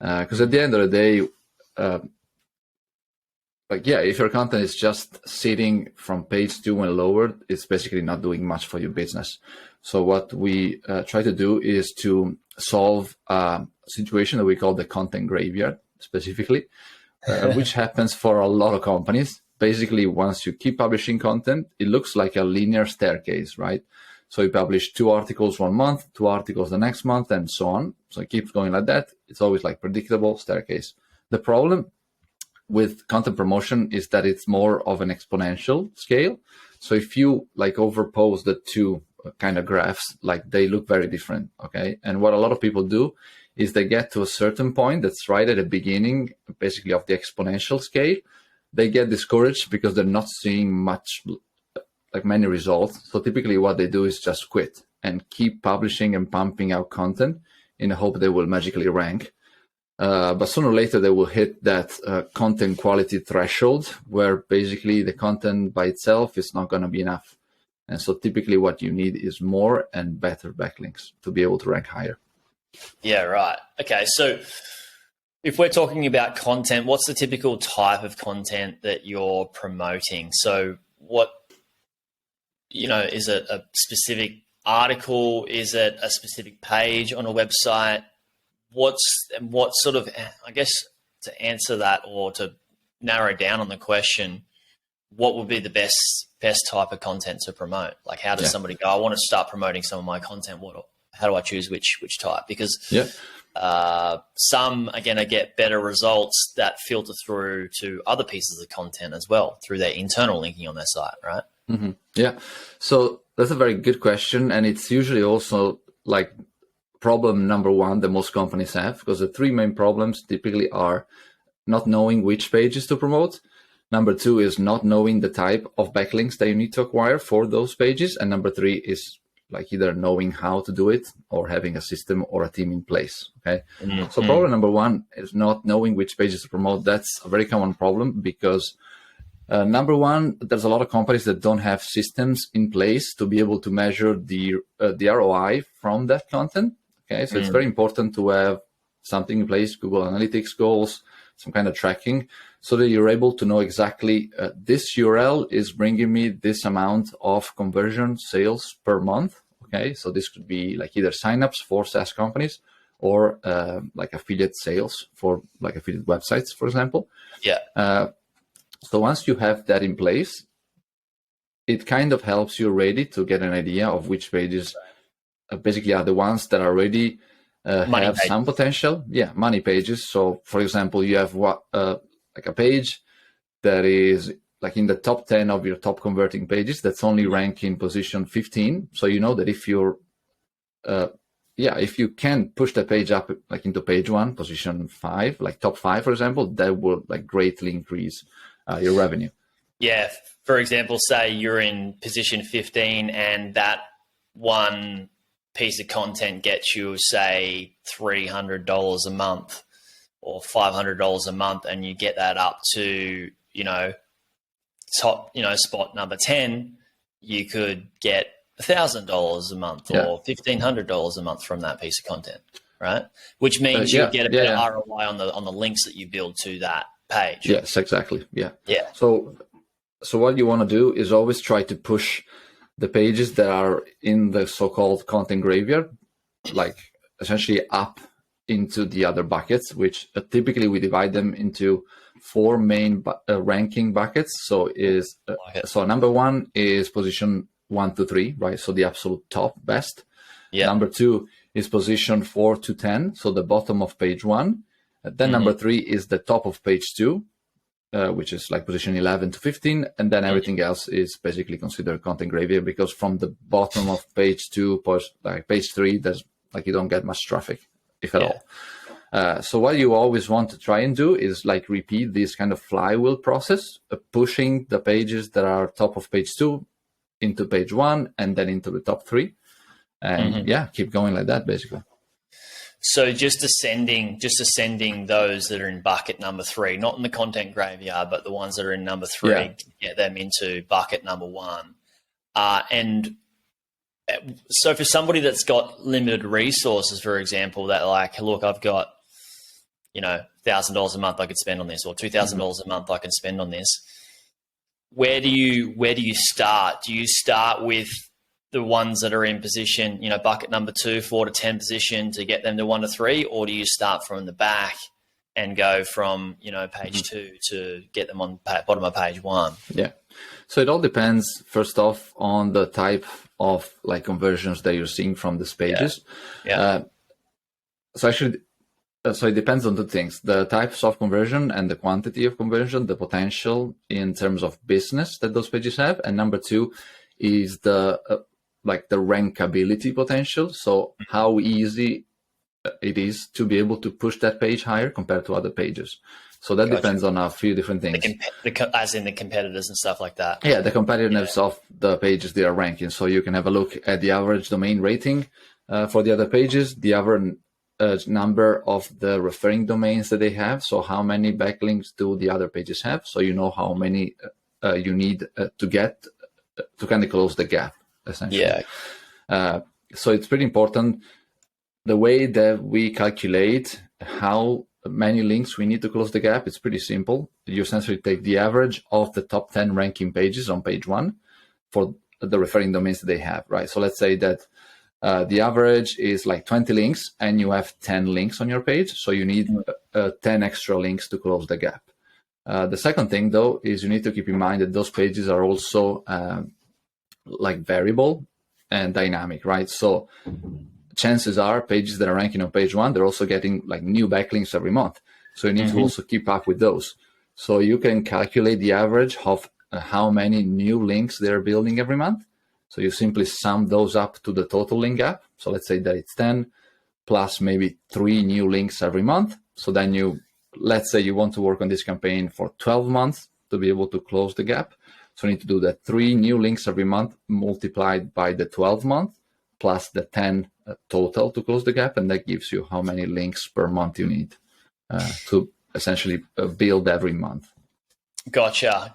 Because at the end of the day, if your content is just sitting from page 2 and lower, it's basically not doing much for your business. So what we try to do is to solve a situation that we call the content graveyard specifically, which happens for a lot of companies. Basically, once you keep publishing content, it looks like a linear staircase, right? So you publish 2 articles 1 month, 2 articles the next month, and so on. So it keeps going like that. It's always like predictable staircase. The problem with content promotion is that it's more of an exponential scale. So if you like overpose the 2 kind of graphs, like they look very different, okay? And what a lot of people do is they get to a certain point that's right at the beginning, basically of the exponential scale. They get discouraged because they're not seeing many results. So typically what they do is just quit and keep publishing and pumping out content in the hope they will magically rank. But sooner or later, they will hit that content quality threshold where basically the content by itself is not going to be enough. And so typically what you need is more and better backlinks to be able to rank higher. Yeah, right. Okay, so if we're talking about content, what's the typical type of content that you're promoting? So what, is it a specific article? Is it a specific page on a website? What sort of, I guess, to answer that or to narrow down on the question, what would be the best type of content to promote? Like, how does somebody go, I want to start promoting some of my content? How do I choose which type? Because some are going to get better results that filter through to other pieces of content as well through their internal linking on their site, right? Mm-hmm. Yeah. So that's a very good question. And it's usually also like problem number 1 that most companies have, because the 3 main problems typically are not knowing which pages to promote. Number 2 is not knowing the type of backlinks that you need to acquire for those pages. And number 3 is like either knowing how to do it or having a system or a team in place. Okay. Mm-hmm. So problem number 1 is not knowing which pages to promote. That's a very common problem because number 1, there's a lot of companies that don't have systems in place to be able to measure the ROI from that content. Okay, so it's very important to have something in place, Google Analytics goals, some kind of tracking, so that you're able to know exactly this URL is bringing me this amount of conversion sales per month. Okay, so this could be like either signups for SaaS companies or like affiliate sales for like affiliate websites, for example. Yeah. So once you have that in place, it kind of helps you already to get an idea of which pages basically are the ones that already have some potential. Yeah, money pages. So for example, you have like a page that is like in the top 10 of your top converting pages that's only ranking position 15. So you know that if you're if you can push the page up like into page 1, position 5, like top 5, for example, that will like greatly increase your revenue. Yeah. For example, say you're in position 15 and that one piece of content gets you, say, $300 a month or $500 a month, and you get that up to, top, spot number 10, you could get $1,000 a month or $1,500 a month from that piece of content, right? Which means you get a better ROI on the links that you build to that page. Yes, exactly. Yeah. Yeah. So what you want to do is always try to push the pages that are in the so-called content graveyard, like essentially up into the other buckets, which typically we divide them into 4 main ranking buckets. So so number 1 is position 1 to 3, right? So the absolute top best. Yeah. Number 2 is position 4 to 10, so the bottom of page 1. Then number 3 is the top of page 2. Which is like position 11 to 15, and then everything else is basically considered content graveyard, because from the bottom of page 2, like page 3, there's like you don't get much traffic, if at all. So what you always want to try and do is like repeat this kind of flywheel process, pushing the pages that are top of page 2 into page 1 and then into the top 3, and keep going like that basically. So just ascending those that are in bucket number 3, not in the content graveyard, but the ones that are in number 3, get them into bucket number 1. And so for somebody that's got limited resources, for example, that like, look, I've got $1,000 a month I could spend on this, or $2,000 a month I can spend on this. Where do you start? Do you start with the ones that are in position, bucket number 2, 4 to 10 position to get them to 1 to 3, or do you start from the back and go from, page 2 to get them on bottom of page 1? Yeah. So it all depends, first off, on the type of conversions that you're seeing from these pages. Yeah. So it depends on two things: the types of conversion and the quantity of conversion, the potential in terms of business that those pages have. And number 2 is the rankability potential. So how easy it is to be able to push that page higher compared to other pages. So that depends on a few different things. As in the competitors and stuff like that. Yeah, the competitiveness of the pages they are ranking. So you can have a look at the average domain rating for the other pages, the average number of the referring domains that they have. So how many backlinks do the other pages have? So you know how many you need to get to kind of close the gap, essentially. Yeah. So it's pretty important. The way that we calculate how many links we need to close the gap, it's pretty simple. You essentially take the average of the top 10 ranking pages on page 1 for the referring domains that they have, right? So let's say that the average is 20 links and you have 10 links on your page. So you need 10 extra links to close the gap. The second thing, though, is you need to keep in mind that those pages are also variable and dynamic, right? So chances are pages that are ranking on page 1, they're also getting new backlinks every month. So you need to also keep up with those. So you can calculate the average of how many new links they're building every month. So you simply sum those up to the total link gap. So let's say that it's 10 plus maybe 3 new links every month. So then let's say you want to work on this campaign for 12 months to be able to close the gap. So you need to do that 3 new links every month multiplied by the 12 month plus the 10 total to close the gap. And that gives you how many links per month you need to essentially build every month. Gotcha.